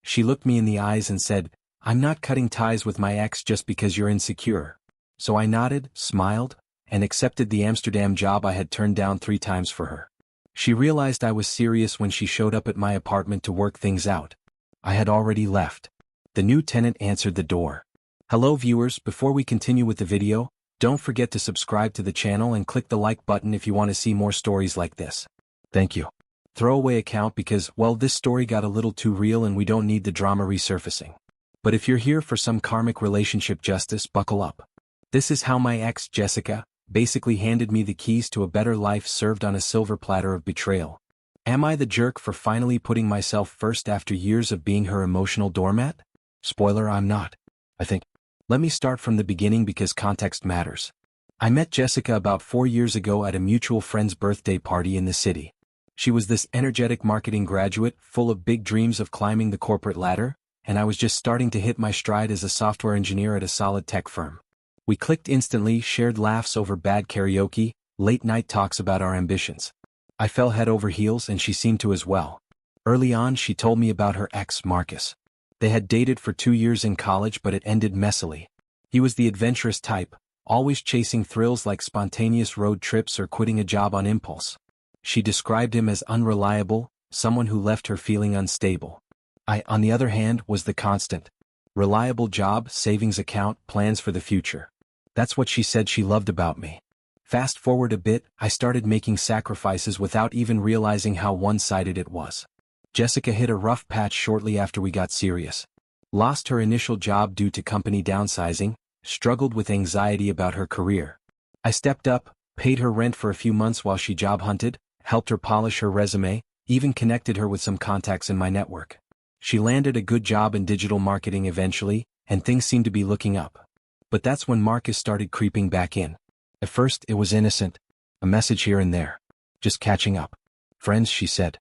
She looked me in the eyes and said, "I'm not cutting ties with my ex just because you're insecure." So I nodded, smiled, and accepted the Amsterdam job I had turned down 3 times for her. She realized I was serious when she showed up at my apartment to work things out. I had already left. The new tenant answered the door. Hello viewers, before we continue with the video, don't forget to subscribe to the channel and click the like button if you want to see more stories like this. Thank you. Throwaway account because, well, this story got a little too real and we don't need the drama resurfacing. But if you're here for some karmic relationship justice, buckle up. This is how my ex, Jessica, basically handed me the keys to a better life served on a silver platter of betrayal. Am I the jerk for finally putting myself first after years of being her emotional doormat? Spoiler, I'm not. I think. Let me start from the beginning because context matters. I met Jessica about 4 years ago at a mutual friend's birthday party in the city. She was this energetic marketing graduate, full of big dreams of climbing the corporate ladder, and I was just starting to hit my stride as a software engineer at a solid tech firm. We clicked instantly, shared laughs over bad karaoke, late-night talks about our ambitions. I fell head over heels and she seemed to as well. Early on she told me about her ex, Marcus. They had dated for 2 years in college but it ended messily. He was the adventurous type, always chasing thrills like spontaneous road trips or quitting a job on impulse. She described him as unreliable, someone who left her feeling unstable. I, on the other hand, was the constant. Reliable job, savings account, plans for the future. That's what she said she loved about me. Fast forward a bit, I started making sacrifices without even realizing how one-sided it was. Jessica hit a rough patch shortly after we got serious. Lost her initial job due to company downsizing, struggled with anxiety about her career. I stepped up, paid her rent for a few months while she job hunted, helped her polish her resume, even connected her with some contacts in my network. She landed a good job in digital marketing eventually, and things seemed to be looking up. But that's when Marcus started creeping back in. At first it was innocent. A message here and there. Just catching up. Friends, she said.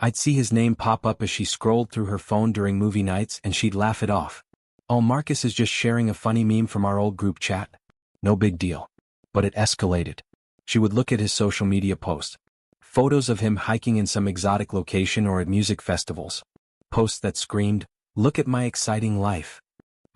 I'd see his name pop up as she scrolled through her phone during movie nights and she'd laugh it off. Oh, Marcus is just sharing a funny meme from our old group chat. No big deal. But it escalated. She would look at his social media posts. Photos of him hiking in some exotic location or at music festivals. Posts that screamed, "Look at my exciting life."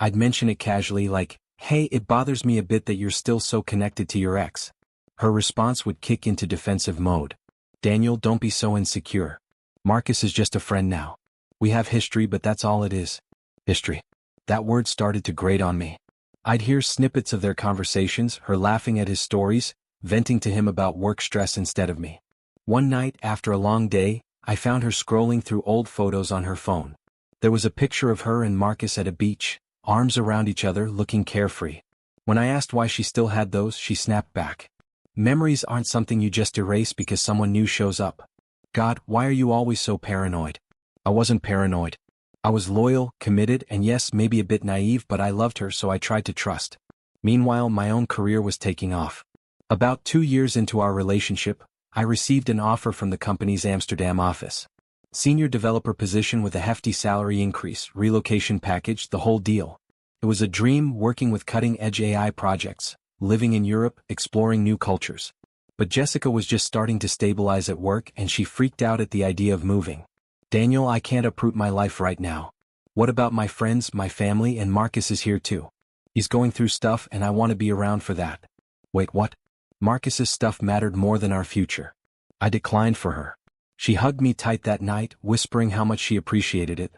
I'd mention it casually like, "Hey, it bothers me a bit that you're still so connected to your ex." Her response would kick into defensive mode. "Daniel, don't be so insecure. Marcus is just a friend now. We have history, but that's all it is." History. That word started to grate on me. I'd hear snippets of their conversations, her laughing at his stories, venting to him about work stress instead of me. One night, after a long day, I found her scrolling through old photos on her phone. There was a picture of her and Marcus at a beach, arms around each other, looking carefree. When I asked why she still had those, she snapped back. "Memories aren't something you just erase because someone new shows up. God, why are you always so paranoid?" I wasn't paranoid. I was loyal, committed, and yes, maybe a bit naive, but I loved her, so I tried to trust. Meanwhile, my own career was taking off. About 2 years into our relationship, I received an offer from the company's Amsterdam office. Senior developer position with a hefty salary increase, relocation package, the whole deal. It was a dream, working with cutting-edge AI projects, living in Europe, exploring new cultures. But Jessica was just starting to stabilize at work and she freaked out at the idea of moving. "Daniel, I can't uproot my life right now. What about my friends, my family, and Marcus is here too. He's going through stuff and I want to be around for that." Wait, what? Marcus's stuff mattered more than our future. I declined for her. She hugged me tight that night, whispering how much she appreciated it.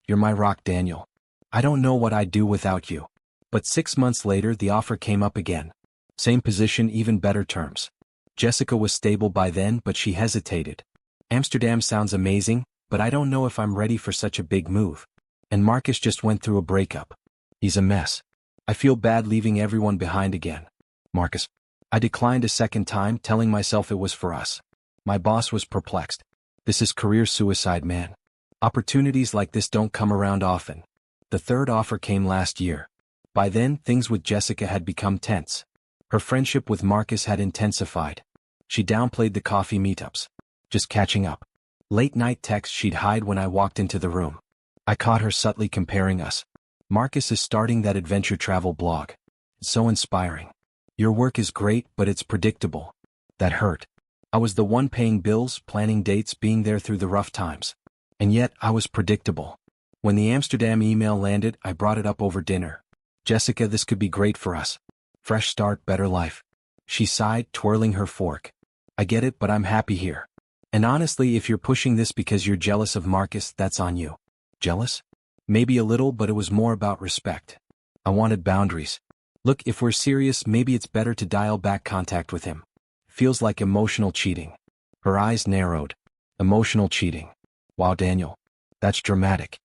"You're my rock, Daniel. I don't know what I'd do without you." But 6 months later the offer came up again. Same position, even better terms. Jessica was stable by then, but she hesitated. "Amsterdam sounds amazing, but I don't know if I'm ready for such a big move. And Marcus just went through a breakup. He's a mess. I feel bad leaving everyone behind again." Marcus. I declined a second time, telling myself it was for us. My boss was perplexed. "This is career suicide, man. Opportunities like this don't come around often." The third offer came last year. By then, things with Jessica had become tense. Her friendship with Marcus had intensified. She downplayed the coffee meetups. Just catching up. Late-night texts she'd hide when I walked into the room. I caught her subtly comparing us. "Marcus is starting that adventure travel blog. It's so inspiring. Your work is great, but it's predictable." That hurt. I was the one paying bills, planning dates, being there through the rough times. And yet, I was predictable. When the Amsterdam email landed, I brought it up over dinner. Jessica, this could be great for us. Fresh start, better life. She sighed, twirling her fork. I get it, but I'm happy here. And honestly, if you're pushing this because you're jealous of Marcus, that's on you. Jealous? Maybe a little, but it was more about respect. I wanted boundaries. Look, if we're serious, maybe it's better to dial back contact with him. Feels like emotional cheating. Her eyes narrowed. Emotional cheating. Wow, Daniel. That's dramatic.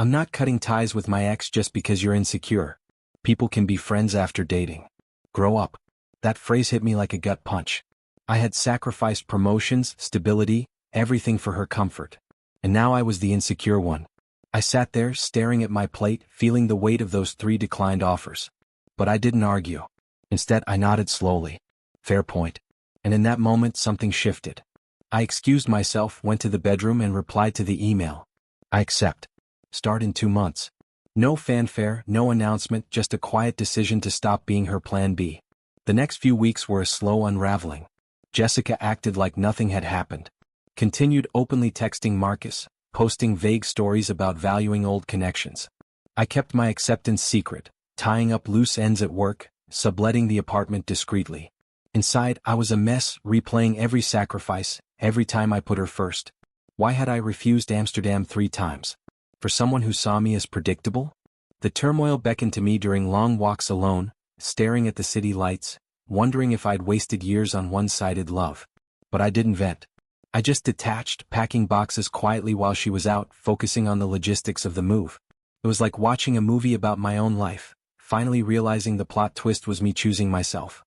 I'm not cutting ties with my ex just because you're insecure. People can be friends after dating. Grow up. That phrase hit me like a gut punch. I had sacrificed promotions, stability, everything for her comfort. And now I was the insecure one. I sat there, staring at my plate, feeling the weight of those 3 declined offers. But I didn't argue. Instead, I nodded slowly. Fair point. And in that moment, something shifted. I excused myself, went to the bedroom and replied to the email. I accept. Start in 2 months. No fanfare, no announcement, just a quiet decision to stop being her plan B. The next few weeks were a slow unraveling. Jessica acted like nothing had happened. Continued openly texting Marcus, posting vague stories about valuing old connections. I kept my acceptance secret, tying up loose ends at work, subletting the apartment discreetly. Inside, I was a mess, replaying every sacrifice, every time I put her first. Why had I refused Amsterdam 3 times? For someone who saw me as predictable? The turmoil beckoned to me during long walks alone, staring at the city lights, wondering if I'd wasted years on one-sided love. But I didn't vent. I just detached, packing boxes quietly while she was out, focusing on the logistics of the move. It was like watching a movie about my own life, finally realizing the plot twist was me choosing myself.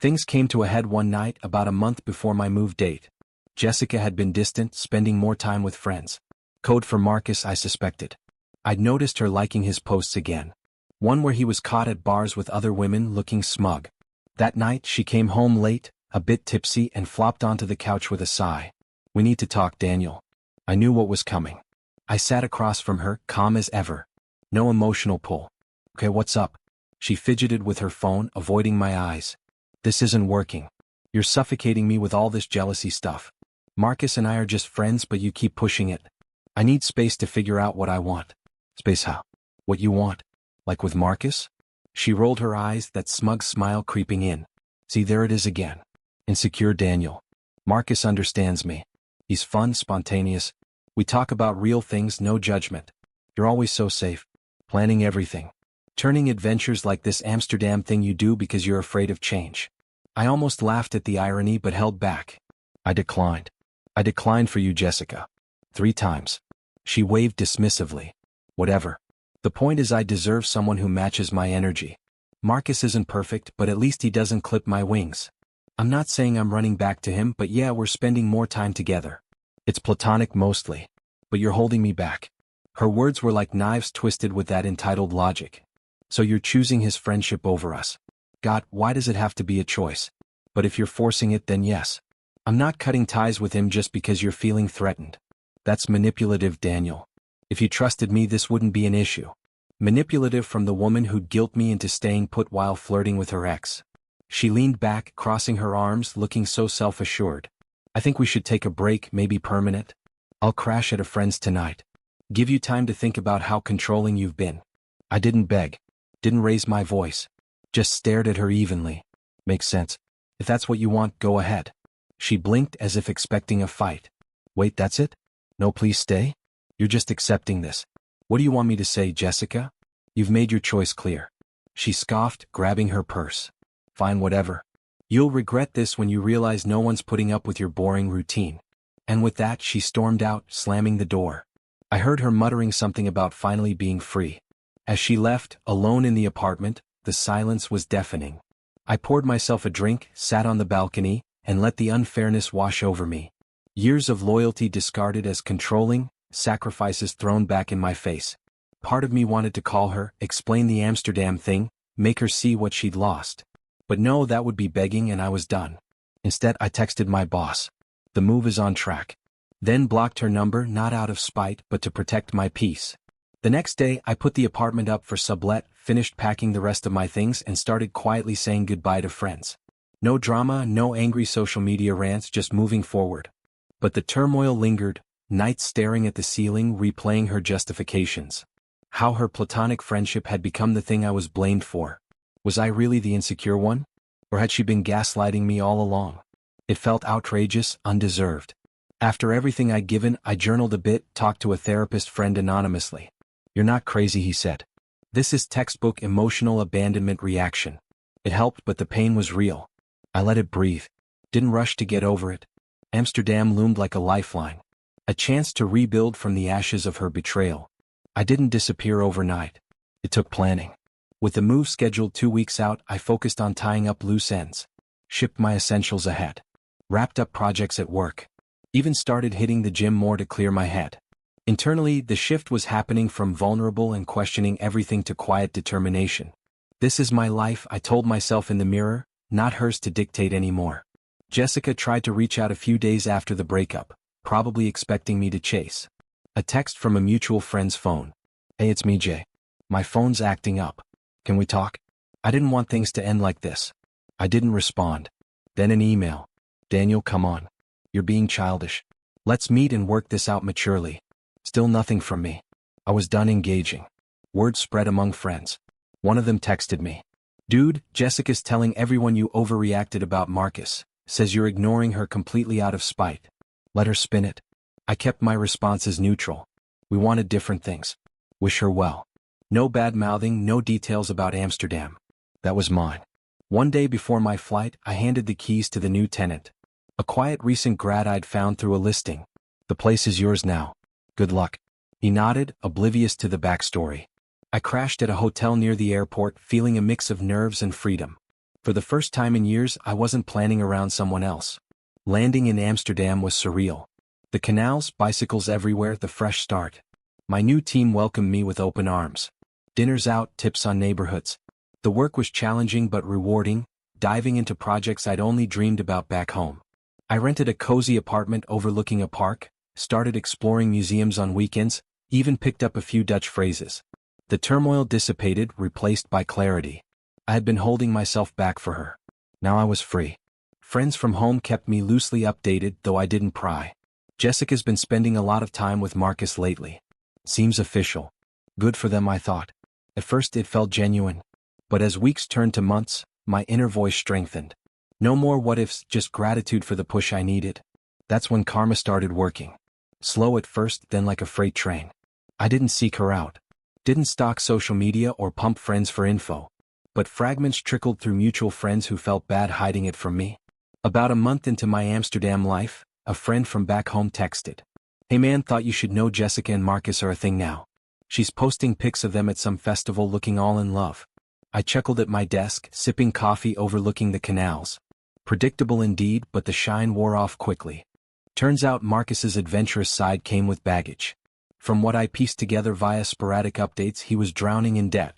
Things came to a head one night, about a month before my move date. Jessica had been distant, spending more time with friends. Code for Marcus, I suspected. I'd noticed her liking his posts again. One where he was caught at bars with other women looking smug. That night, she came home late, a bit tipsy, and flopped onto the couch with a sigh. We need to talk, Daniel. I knew what was coming. I sat across from her, calm as ever. No emotional pull. Okay, what's up? She fidgeted with her phone, avoiding my eyes. This isn't working. You're suffocating me with all this jealousy stuff. Marcus and I are just friends, but you keep pushing it. I need space to figure out what I want. Space how? What you want? Like with Marcus? She rolled her eyes, that smug smile creeping in. See, there it is again. Insecure Daniel. Marcus understands me. He's fun, spontaneous. We talk about real things, no judgment. You're always so safe. Planning everything. Turning adventures like this Amsterdam thing you do because you're afraid of change. I almost laughed at the irony but held back. I declined. I declined for you, Jessica. 3 times. She waved dismissively. Whatever. The point is I deserve someone who matches my energy. Marcus isn't perfect, but at least he doesn't clip my wings. I'm not saying I'm running back to him, but yeah, we're spending more time together. It's platonic mostly. But you're holding me back. Her words were like knives twisted with that entitled logic. So you're choosing his friendship over us. God, why does it have to be a choice? But if you're forcing it, then yes. I'm not cutting ties with him just because you're feeling threatened. That's manipulative, Daniel. If you trusted me, this wouldn't be an issue. Manipulative from the woman who'd guilt me into staying put while flirting with her ex. She leaned back, crossing her arms, looking so self-assured. I think we should take a break, maybe permanent. I'll crash at a friend's tonight. Give you time to think about how controlling you've been. I didn't beg. Didn't raise my voice. Just stared at her evenly. Makes sense. If that's what you want, go ahead. She blinked as if expecting a fight. Wait, that's it? No, please stay? You're just accepting this. What do you want me to say, Jessica? You've made your choice clear. She scoffed, grabbing her purse. Fine, whatever. You'll regret this when you realize no one's putting up with your boring routine. And with that, she stormed out, slamming the door. I heard her muttering something about finally being free. As she left, alone in the apartment, the silence was deafening. I poured myself a drink, sat on the balcony, and let the unfairness wash over me. Years of loyalty discarded as controlling, sacrifices thrown back in my face. Part of me wanted to call her, explain the Amsterdam thing, make her see what she'd lost. But no, that would be begging, and I was done. Instead, I texted my boss. The move is on track. Then blocked her number, not out of spite, but to protect my peace. The next day, I put the apartment up for sublet, finished packing the rest of my things, and started quietly saying goodbye to friends. No drama, no angry social media rants, just moving forward. But the turmoil lingered, nights staring at the ceiling, replaying her justifications. How her platonic friendship had become the thing I was blamed for. Was I really the insecure one? Or had she been gaslighting me all along? It felt outrageous, undeserved. After everything I'd given, I journaled a bit, talked to a therapist friend anonymously. "You're not crazy," he said. "This is textbook emotional abandonment reaction." It helped, but the pain was real. I let it breathe. Didn't rush to get over it. Amsterdam loomed like a lifeline. A chance to rebuild from the ashes of her betrayal. I didn't disappear overnight. It took planning. With the move scheduled 2 weeks out, I focused on tying up loose ends. Shipped my essentials ahead. Wrapped up projects at work. Even started hitting the gym more to clear my head. Internally, the shift was happening from vulnerable and questioning everything to quiet determination. This is my life, I told myself in the mirror, not hers to dictate anymore. Jessica tried to reach out a few days after the breakup, probably expecting me to chase. A text from a mutual friend's phone. "Hey, it's me, Jay. My phone's acting up. Can we talk?" I didn't want things to end like this. I didn't respond. Then an email. "Daniel, come on. You're being childish. Let's meet and work this out maturely." Still nothing from me. I was done engaging. Word spread among friends. One of them texted me. "Dude, Jessica's telling everyone you overreacted about Marcus. Says you're ignoring her completely out of spite. Let her spin it." I kept my responses neutral. We wanted different things. Wish her well. No bad-mouthing, no details about Amsterdam. That was mine. One day before my flight, I handed the keys to the new tenant. A quiet recent grad I'd found through a listing. "The place is yours now. Good luck." He nodded, oblivious to the backstory. I crashed at a hotel near the airport, feeling a mix of nerves and freedom. For the first time in years, I wasn't planning around someone else. Landing in Amsterdam was surreal. The canals, bicycles everywhere, the fresh start. My new team welcomed me with open arms. Dinners out, tips on neighborhoods. The work was challenging but rewarding, diving into projects I'd only dreamed about back home. I rented a cozy apartment overlooking a park, started exploring museums on weekends, even picked up a few Dutch phrases. The turmoil dissipated, replaced by clarity. I had been holding myself back for her. Now I was free. Friends from home kept me loosely updated, though I didn't pry. "Jessica's been spending a lot of time with Marcus lately. Seems official." Good for them, I thought. At first it felt genuine. But as weeks turned to months, my inner voice strengthened. No more what-ifs, just gratitude for the push I needed. That's when karma started working. Slow at first, then like a freight train. I didn't seek her out. Didn't stalk social media or pump friends for info. But fragments trickled through mutual friends who felt bad hiding it from me. About a month into my Amsterdam life, a friend from back home texted. "Hey man, thought you should know Jessica and Marcus are a thing now. She's posting pics of them at some festival looking all in love." I chuckled at my desk, sipping coffee overlooking the canals. Predictable indeed, but the shine wore off quickly. Turns out Marcus's adventurous side came with baggage. From what I pieced together via sporadic updates, he was drowning in debt.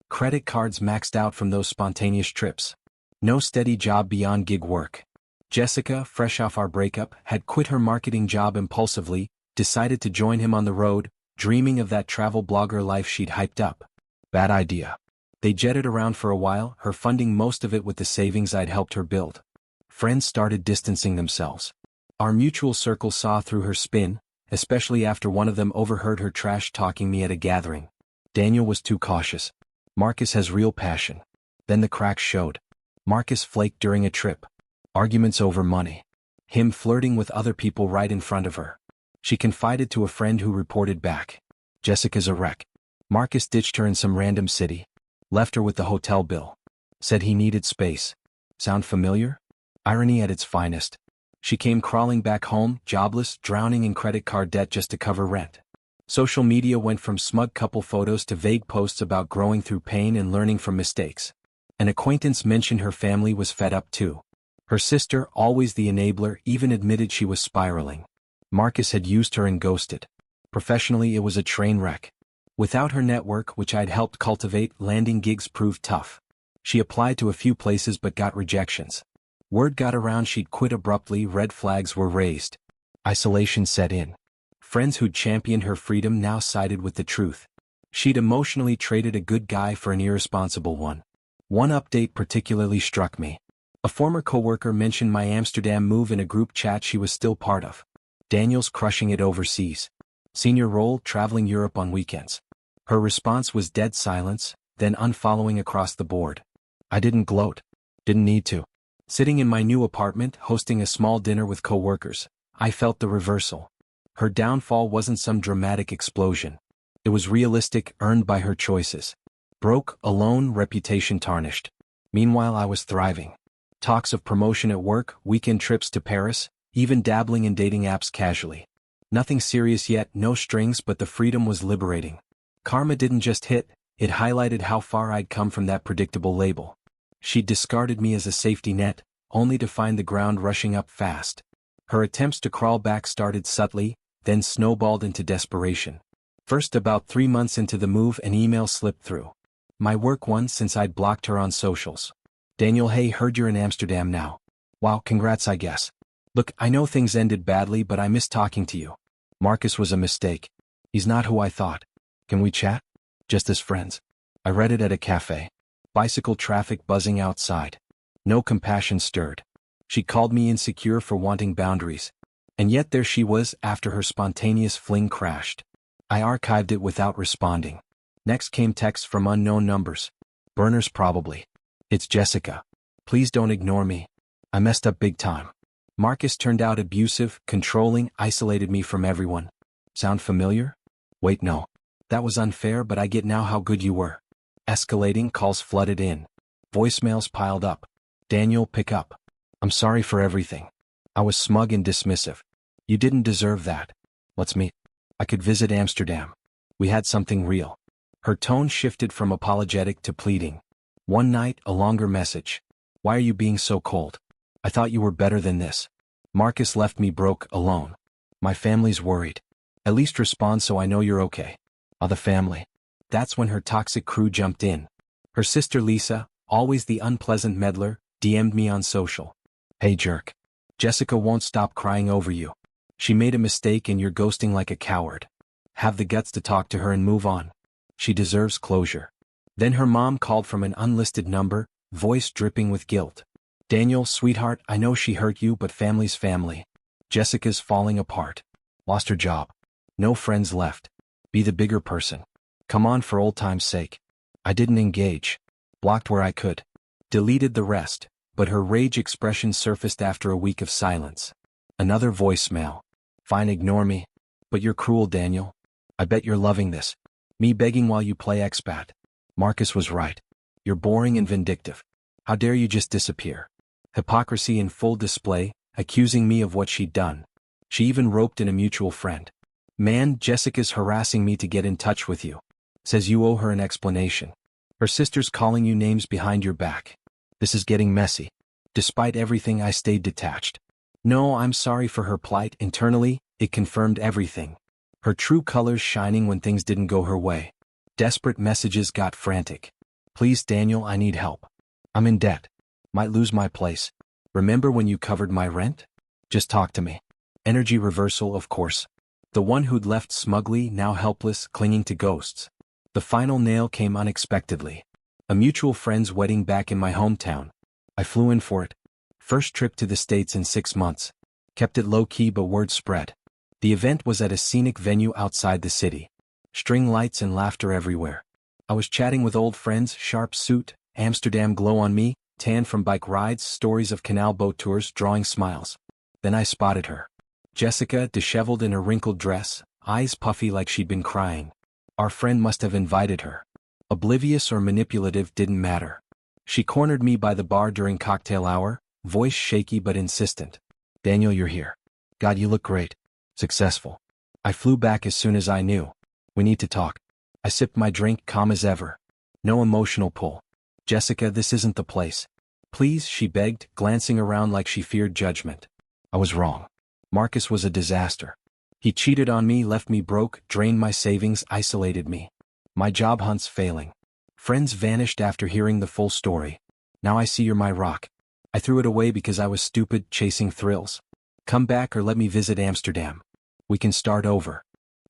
Credit cards maxed out from those spontaneous trips. No steady job beyond gig work. Jessica, fresh off our breakup, had quit her marketing job impulsively, decided to join him on the road, dreaming of that travel blogger life she'd hyped up. Bad idea. They jetted around for a while, her funding most of it with the savings I'd helped her build. Friends started distancing themselves. Our mutual circle saw through her spin, especially after one of them overheard her trash-talking me at a gathering. Daniel was too cautious. Marcus has real passion. Then the cracks showed. Marcus flaked during a trip. Arguments over money. Him flirting with other people right in front of her. She confided to a friend who reported back. "Jessica's a wreck. Marcus ditched her in some random city. Left her with the hotel bill. Said he needed space." Sound familiar? Irony at its finest. She came crawling back home, jobless, drowning in credit card debt just to cover rent. Social media went from smug couple photos to vague posts about growing through pain and learning from mistakes. An acquaintance mentioned her family was fed up too. Her sister, always the enabler, even admitted she was spiraling. Marcus had used her and ghosted. Professionally, it was a train wreck. Without her network, which I'd helped cultivate, landing gigs proved tough. She applied to a few places but got rejections. Word got around she'd quit abruptly, red flags were raised. Isolation set in. Friends who'd championed her freedom now sided with the truth. She'd emotionally traded a good guy for an irresponsible one. One update particularly struck me. A former coworker mentioned my Amsterdam move in a group chat she was still part of. Daniel's crushing it overseas. Senior role, traveling Europe on weekends. Her response was dead silence, then unfollowing across the board. I didn't gloat. Didn't need to. Sitting in my new apartment, hosting a small dinner with coworkers, I felt the reversal. Her downfall wasn't some dramatic explosion. It was realistic, earned by her choices. Broke, alone, reputation tarnished. Meanwhile, I was thriving. Talks of promotion at work, weekend trips to Paris, even dabbling in dating apps casually. Nothing serious yet, no strings, but the freedom was liberating. Karma didn't just hit, it highlighted how far I'd come from that predictable label. She'd discarded me as a safety net, only to find the ground rushing up fast. Her attempts to crawl back started subtly, then snowballed into desperation. First, about 3 months into the move, an email slipped through. My work one, since I'd blocked her on socials. Daniel, hey, heard you're in Amsterdam now. Wow, congrats I guess. Look, I know things ended badly, but I miss talking to you. Marcus was a mistake. He's not who I thought. Can we chat? Just as friends. I read it at a cafe. Bicycle traffic buzzing outside. No compassion stirred. She called me insecure for wanting boundaries. And yet there she was after her spontaneous fling crashed. I archived it without responding. Next came texts from unknown numbers. Burners probably. It's Jessica. Please don't ignore me. I messed up big time. Marcus turned out abusive, controlling, isolated me from everyone. Sound familiar? Wait, no. That was unfair, but I get now how good you were. Escalating, calls flooded in. Voicemails piled up. Daniel, pick up. I'm sorry for everything. I was smug and dismissive. You didn't deserve that. Let's meet. I could visit Amsterdam. We had something real. Her tone shifted from apologetic to pleading. One night, a longer message. Why are you being so cold? I thought you were better than this. Marcus left me broke, alone. My family's worried. At least respond so I know you're okay. The family. That's when her toxic crew jumped in. Her sister Lisa, always the unpleasant meddler, DM'd me on social. Hey jerk. Jessica won't stop crying over you. She made a mistake and you're ghosting like a coward. Have the guts to talk to her and move on. She deserves closure. Then her mom called from an unlisted number, voice dripping with guilt. Daniel, sweetheart, I know she hurt you, but family's family. Jessica's falling apart. Lost her job. No friends left. Be the bigger person. Come on for old time's sake. I didn't engage. Blocked where I could. Deleted the rest, but her rage expression surfaced after a week of silence. Another voicemail. Fine, ignore me. But you're cruel, Daniel. I bet you're loving this. Me begging while you play expat. Marcus was right. You're boring and vindictive. How dare you just disappear? Hypocrisy in full display, accusing me of what she'd done. She even roped in a mutual friend. Man, Jessica's harassing me to get in touch with you. Says you owe her an explanation. Her sister's calling you names behind your back. This is getting messy. Despite everything, I stayed detached. No, I'm sorry for her plight. Internally, it confirmed everything. Her true colors shining when things didn't go her way. Desperate messages got frantic. Please, Daniel, I need help. I'm in debt. Might lose my place. Remember when you covered my rent? Just talk to me. Energy reversal, of course. The one who'd left smugly, now helpless, clinging to ghosts. The final nail came unexpectedly. A mutual friend's wedding back in my hometown. I flew in for it. First trip to the States in 6 months. Kept it low-key but word spread. The event was at a scenic venue outside the city. String lights and laughter everywhere. I was chatting with old friends, sharp suit, Amsterdam glow on me, tan from bike rides, stories of canal boat tours, drawing smiles. Then I spotted her. Jessica, disheveled in her wrinkled dress, eyes puffy like she'd been crying. Our friend must have invited her. Oblivious or manipulative didn't matter. She cornered me by the bar during cocktail hour, voice shaky but insistent. Daniel, you're here. God, you look great. Successful. I flew back as soon as I knew. We need to talk. I sipped my drink, calm as ever. No emotional pull. Jessica, this isn't the place. Please, she begged, glancing around like she feared judgment. I was wrong. Marcus was a disaster. He cheated on me, left me broke, drained my savings, isolated me. My job hunt's failing. Friends vanished after hearing the full story. Now I see you're my rock. I threw it away because I was stupid, chasing thrills. Come back or let me visit Amsterdam. We can start over.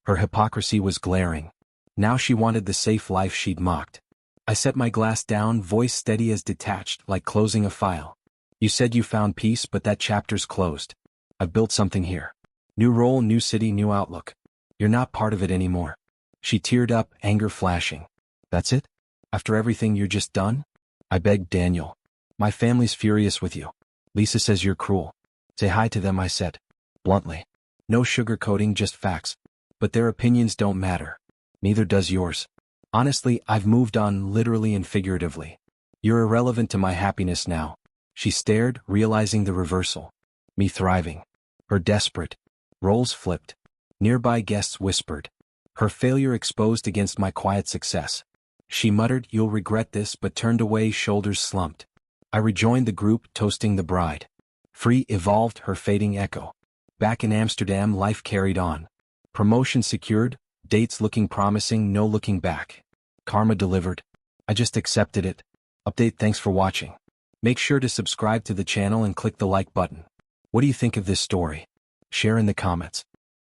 Her hypocrisy was glaring. Now she wanted the safe life she'd mocked. I set my glass down, voice steady as detached, like closing a file. You said you found peace, but that chapter's closed. I've built something here. New role, new city, new outlook. You're not part of it anymore. She teared up, anger flashing. That's it? After everything you're just done? I begged Daniel. My family's furious with you. Lisa says you're cruel. Say hi to them, I said. Bluntly. No sugarcoating, just facts. But their opinions don't matter. Neither does yours. Honestly, I've moved on literally and figuratively. You're irrelevant to my happiness now. She stared, realizing the reversal. Me thriving. Her desperate. Roles flipped. Nearby guests whispered. Her failure exposed against my quiet success. She muttered, "You'll regret this," but turned away, shoulders slumped. I rejoined the group, toasting the bride. Free evolved, her fading echo. Back in Amsterdam, life carried on. Promotion secured, dates looking promising, no looking back. Karma delivered. I just accepted it. Update. Thanks for watching. Make sure to subscribe to the channel and click the like button. What do you think of this story? Share in the comments.